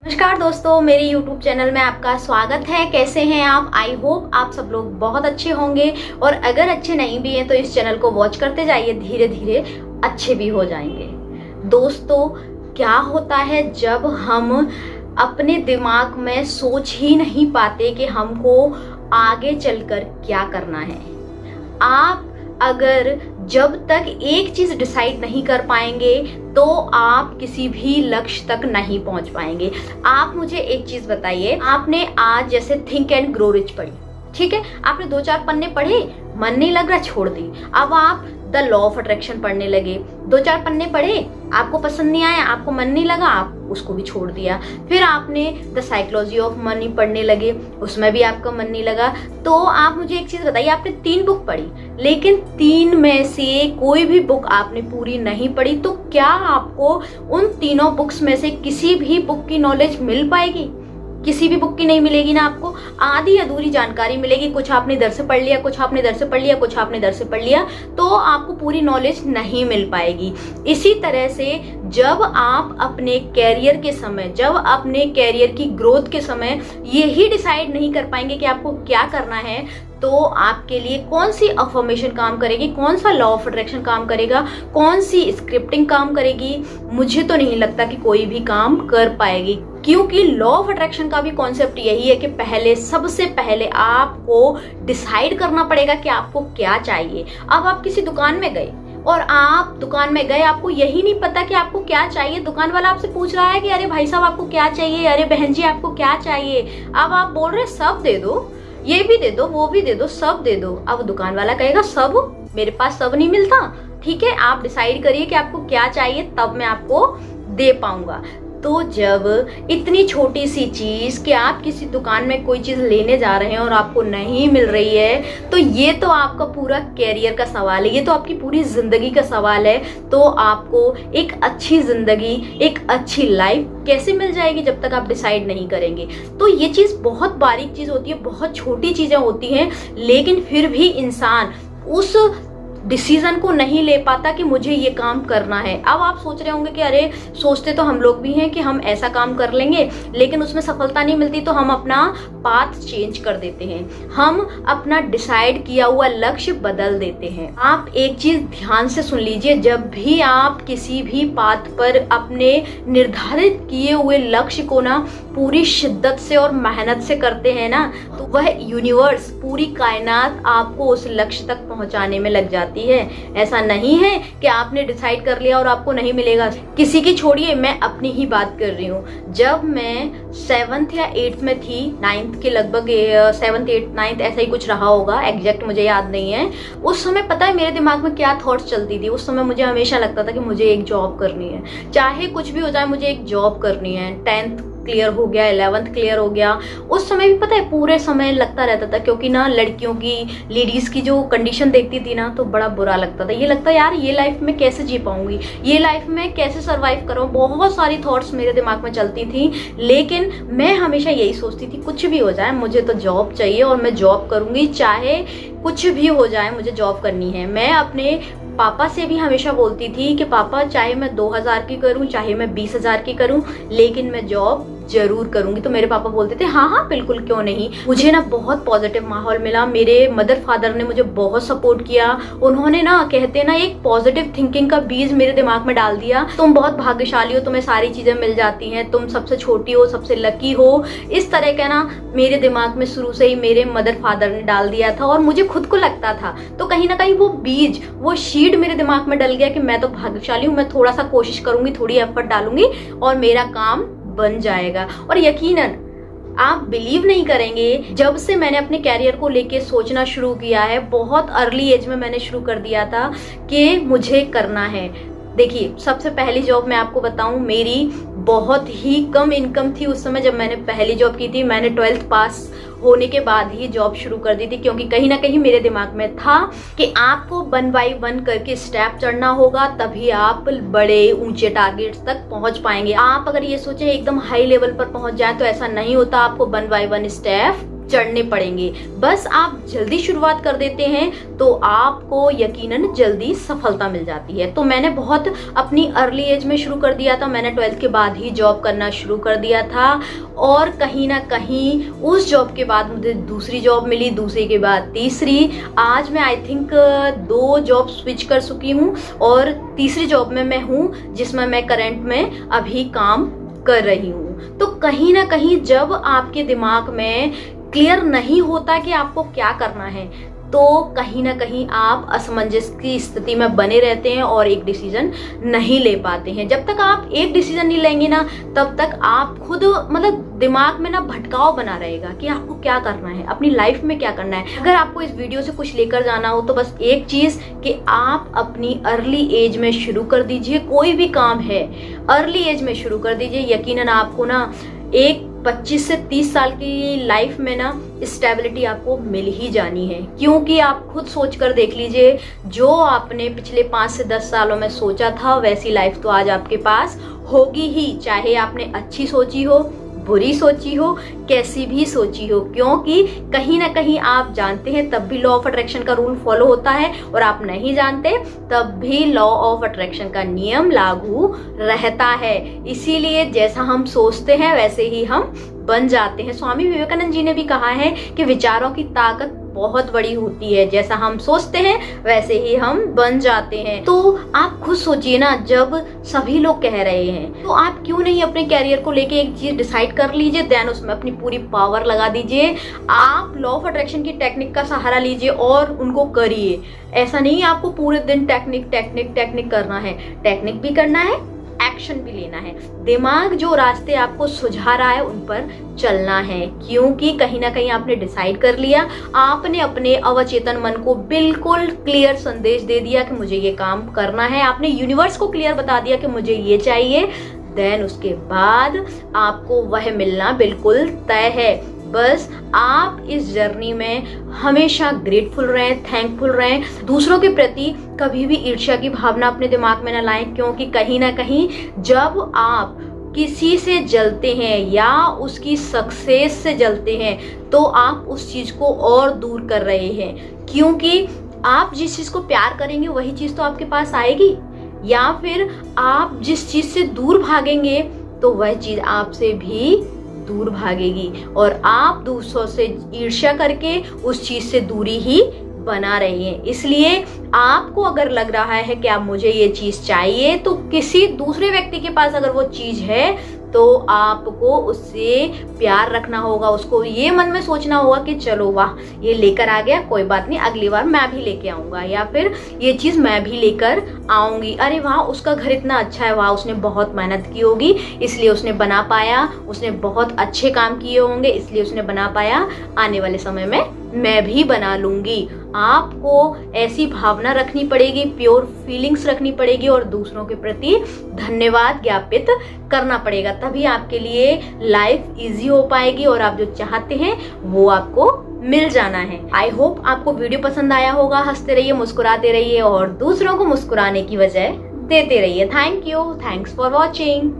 नमस्कार दोस्तों, मेरे YouTube चैनल में आपका स्वागत है। कैसे हैं आप? आई होप आप सब लोग बहुत अच्छे होंगे और अगर अच्छे नहीं भी हैं तो इस चैनल को वॉच करते जाइए, धीरे धीरे अच्छे भी हो जाएंगे। दोस्तों, क्या होता है जब हम अपने दिमाग में सोच ही नहीं पाते कि हमको आगे चलकर क्या करना है। आप अगर जब तक एक चीज डिसाइड नहीं कर पाएंगे तो आप किसी भी लक्ष्य तक नहीं पहुंच पाएंगे। आप मुझे एक चीज बताइए, आपने आज जैसे थिंक एंड ग्रो रिच पढ़ी, ठीक है, आपने 2-4 पन्ने पढ़े, मन नहीं लग रहा, छोड़ दी। अब आप द लॉ ऑफ अट्रैक्शन पढ़ने लगे, 2-4 पन्ने पढ़े, आपको पसंद नहीं आया, आपको मन नहीं लगा, आप उसको भी छोड़ दिया। फिर आपने द साइकोलॉजी ऑफ मनी पढ़ने लगे, उसमें भी आपका मन नहीं लगा। तो आप मुझे एक चीज बताइए, आपने 3 बुक पढ़ी लेकिन 3 में से कोई भी बुक आपने पूरी नहीं पढ़ी, तो क्या आपको उन तीनों बुक्स में से किसी भी बुक की नॉलेज मिल पाएगी? किसी भी बुक की नहीं मिलेगी ना। आपको आधी अधूरी जानकारी मिलेगी। कुछ आपने इधर से पढ़ लिया, कुछ आपने इधर से पढ़ लिया, कुछ आपने इधर से पढ़ लिया, तो आपको पूरी नॉलेज नहीं मिल पाएगी। इसी तरह से जब आप अपने कैरियर के समय, जब अपने कैरियर की ग्रोथ के समय यही डिसाइड नहीं कर पाएंगे कि आपको क्या करना है, तो आपके लिए कौन सी अफर्मेशन काम करेगी, कौन सा लॉ ऑफ अट्रैक्शन काम करेगा, कौन सी स्क्रिप्टिंग काम करेगी, मुझे तो नहीं लगता कि कोई भी काम कर पाएगी। क्योंकि लॉ ऑफ अट्रैक्शन का भी कॉन्सेप्ट यही है कि सबसे पहले आपको डिसाइड करना पड़ेगा कि आपको क्या चाहिए। अब आप किसी दुकान में गए और आप दुकान में गए, आपको यही नहीं पता कि आपको क्या चाहिए। दुकान वाला आपसे पूछ रहा है कि अरे भाई साहब आपको क्या चाहिए, अरे बहन जी आपको क्या चाहिए। अब आप बोल रहे सब दे दो, ये भी दे दो, वो भी दे दो, सब दे दो। अब दुकान वाला कहेगा सब, मेरे पास सब नहीं मिलता। ठीक है, आप डिसाइड करिए कि आपको क्या चाहिए, तब मैं आपको दे पाऊंगा। तो जब इतनी छोटी सी चीज कि आप किसी दुकान में कोई चीज लेने जा रहे हैं और आपको नहीं मिल रही है, तो ये तो आपका पूरा कैरियर का सवाल है, ये तो आपकी पूरी जिंदगी का सवाल है। तो आपको एक अच्छी जिंदगी, एक अच्छी लाइफ कैसे मिल जाएगी जब तक आप डिसाइड नहीं करेंगे? तो ये चीज बहुत बारीक चीज होती है, बहुत छोटी चीजें होती हैं, लेकिन फिर भी इंसान उस डिसीजन को नहीं ले पाता कि मुझे ये काम करना है। अब आप सोच रहे होंगे कि अरे सोचते तो हम लोग भी हैं कि हम ऐसा काम कर लेंगे, लेकिन उसमें सफलता नहीं मिलती तो हम अपना पाथ चेंज कर देते हैं, हम अपना डिसाइड किया हुआ लक्ष्य बदल देते हैं। आप एक चीज ध्यान से सुन लीजिए, जब भी आप किसी भी पाथ पर अपने निर्धारित किए हुए लक्ष्य को ना पूरी शिद्दत से और मेहनत से करते हैं ना, तो वह यूनिवर्स, पूरी कायनात आपको उस लक्ष्य तक पहुंचाने में लग जाती है। ऐसा नहीं है कि आपने डिसाइड कर लिया और आपको नहीं मिलेगा। किसी की छोड़िए, मैं अपनी ही बात कर रही हूँ। जब मैं 7th या 8th में थी, 9th के लगभग, 7th 8th 9th ऐसा ही कुछ रहा होगा, एग्जैक्ट मुझे याद नहीं है। उस समय पता है मेरे दिमाग में क्या थॉट्स चलती थी? उस समय मुझे हमेशा लगता था कि मुझे एक जॉब करनी है, चाहे कुछ भी हो जाए, मुझे एक जॉब करनी है। 10th क्लियर हो गया, 11th क्लियर हो गया। उस समय भी पता है पूरे समय लगता रहता था, क्योंकि ना लड़कियों की, लेडीज की जो कंडीशन देखती थी ना, तो बड़ा बुरा लगता था। ये लगता यार ये लाइफ में कैसे जी पाऊंगी, ये लाइफ में कैसे सरवाइव करूं। बहुत सारी थॉट्स मेरे दिमाग में चलती थी, लेकिन मैं हमेशा यही सोचती थी कुछ भी हो जाए मुझे तो जॉब चाहिए और मैं जॉब करूंगी, चाहे कुछ भी हो जाए मुझे जॉब करनी है। मैं अपने पापा से भी हमेशा बोलती थी कि पापा चाहे मैं 2000 की करूं, चाहे मैं 20,000 की करूं, लेकिन मैं जॉब जरूर करूंगी। तो मेरे पापा बोलते थे हाँ हाँ बिल्कुल, क्यों नहीं। मुझे ना बहुत पॉजिटिव माहौल मिला, मेरे मदर फादर ने मुझे बहुत सपोर्ट किया। उन्होंने ना, कहते ना, एक पॉजिटिव थिंकिंग का बीज मेरे दिमाग में डाल दिया। तुम बहुत भाग्यशाली हो, तुम्हें सारी चीजें मिल जाती हैं, तुम सबसे छोटी हो, सबसे लकी हो। इस तरह का ना मेरे दिमाग में शुरू से ही मेरे मदर फादर ने डाल दिया था, और मुझे खुद को लगता था। तो कहीं ना कहीं वो बीज, वो सीड मेरे दिमाग में डल गया कि मैं तो भाग्यशाली हूँ, मैं थोड़ा सा कोशिश करूंगी, थोड़ी एफर्ट डालूंगी और मेरा काम बन जाएगा। और यकीनन आप बिलीव नहीं करेंगे, जब से मैंने अपने कैरियर को लेके सोचना शुरू किया है, बहुत अर्ली एज में मैंने शुरू कर दिया था कि मुझे करना है। देखिए, सबसे पहली जॉब मैं आपको बताऊं, मेरी बहुत ही कम इनकम थी उस समय जब मैंने पहली जॉब की थी। मैंने 12th पास होने के बाद ही जॉब शुरू कर दी थी, क्योंकि कहीं ना कहीं मेरे दिमाग में था कि आपको 1 by 1 करके स्टेप चढ़ना होगा, तभी आप बड़े ऊंचे टारगेट्स तक पहुंच पाएंगे। आप अगर ये सोचें एकदम हाई लेवल पर पहुंच जाए तो ऐसा नहीं होता, आपको 1 by 1 स्टेप चढ़ने पड़ेंगे। बस आप जल्दी शुरुआत कर देते हैं तो आपको यकीनन जल्दी सफलता मिल जाती है। तो मैंने बहुत अपनी अर्ली एज में शुरू कर दिया था, मैंने 12th के बाद ही जॉब करना शुरू कर दिया था और कहीं ना कहीं उस जॉब के बाद मुझे दूसरी जॉब मिली, दूसरी के बाद तीसरी। आज मैं आई थिंक 2 जॉब स्विच कर चुकी हूँ और तीसरी जॉब में मैं हूँ जिसमें मैं करंट में अभी काम कर रही हूँ। तो कहीं ना कहीं जब आपके दिमाग में क्लियर नहीं होता कि आपको क्या करना है तो कहीं ना कहीं आप असमंजस की स्थिति में बने रहते हैं और एक डिसीजन नहीं ले पाते हैं। जब तक आप एक डिसीजन नहीं लेंगे ना तब तक आप खुद मतलब दिमाग में ना भटकाव बना रहेगा कि आपको क्या करना है, अपनी लाइफ में क्या करना है। अगर आपको इस वीडियो से कुछ लेकर जाना हो तो बस एक चीज कि आप अपनी अर्ली एज में शुरू कर दीजिए। कोई भी काम है अर्ली एज में शुरू कर दीजिए, यकीनन आपको ना एक 25 से 30 साल की लाइफ में ना स्टेबिलिटी आपको मिल ही जानी है। क्योंकि आप खुद सोच कर देख लीजिए, जो आपने पिछले 5 से 10 सालों में सोचा था वैसी लाइफ तो आज आपके पास होगी ही, चाहे आपने अच्छी सोची हो, बुरी सोची हो, कैसी भी सोची हो। क्योंकि कहीं ना कहीं आप जानते हैं तब भी लॉ ऑफ अट्रैक्शन का रूल फॉलो होता है और आप नहीं जानते तब भी लॉ ऑफ अट्रैक्शन का नियम लागू रहता है। इसीलिए जैसा हम सोचते हैं वैसे ही हम बन जाते हैं। स्वामी विवेकानंद जी ने भी कहा है कि विचारों की ताकत बहुत बड़ी होती है, जैसा हम सोचते हैं वैसे ही हम बन जाते हैं। तो आप खुद सोचिए ना, जब सभी लोग कह रहे हैं तो आप क्यों नहीं अपने कैरियर को लेके एक चीज डिसाइड कर लीजिए, देन उसमें अपनी पूरी पावर लगा दीजिए। आप लॉ ऑफ अट्रैक्शन की टेक्निक का सहारा लीजिए और उनको करिए। ऐसा नहीं आपको पूरे दिन टेक्निक टेक्निक टेक्निक करना है, टेक्निक भी करना है, एक्शन भी लेना है। दिमाग जो रास्ते आपको सुझा रहा है उन पर चलना है, क्योंकि कहीं ना कहीं आपने डिसाइड कर लिया, आपने अपने अवचेतन मन को बिल्कुल क्लियर संदेश दे दिया कि मुझे ये काम करना है, आपने यूनिवर्स को क्लियर बता दिया कि मुझे ये चाहिए, देन उसके बाद आपको वह मिलना बिल्कुल तय है। बस आप इस जर्नी में हमेशा ग्रेटफुल रहें, थैंकफुल रहें। दूसरों के प्रति कभी भी ईर्ष्या की भावना अपने दिमाग में ना लाएं, क्योंकि कहीं ना कहीं जब आप किसी से जलते हैं या उसकी सक्सेस से जलते हैं तो आप उस चीज को और दूर कर रहे हैं। क्योंकि आप जिस चीज को प्यार करेंगे वही चीज तो आपके पास आएगी, या फिर आप जिस चीज से दूर भागेंगे तो वह चीज आपसे भी दूर भागेगी और आप दूसरों से ईर्ष्या करके उस चीज से दूरी ही बना रहे हैं। इसलिए आपको अगर लग रहा है कि आप मुझे ये चीज चाहिए तो किसी दूसरे व्यक्ति के पास अगर वो चीज है तो आपको उससे प्यार रखना होगा, उसको ये मन में सोचना होगा कि चलो वाह ये लेकर आ गया, कोई बात नहीं अगली बार मैं भी लेके आऊंगा, या फिर ये चीज मैं भी लेकर आऊंगी। अरे वाह उसका घर इतना अच्छा है, वाह उसने बहुत मेहनत की होगी इसलिए उसने बना पाया, उसने बहुत अच्छे काम किए होंगे इसलिए उसने बना पाया, आने वाले समय में मैं भी बना लूंगी। आपको ऐसी भावना रखनी पड़ेगी, प्योर फीलिंग्स रखनी पड़ेगी और दूसरों के प्रति धन्यवाद ज्ञापित करना पड़ेगा, तभी आपके लिए लाइफ इजी हो पाएगी और आप जो चाहते हैं वो आपको मिल जाना है। आई होप आपको वीडियो पसंद आया होगा। हंसते रहिए, मुस्कुराते रहिए और दूसरों को मुस्कुराने की वजह देते रहिए। Thank you, thanks for watching.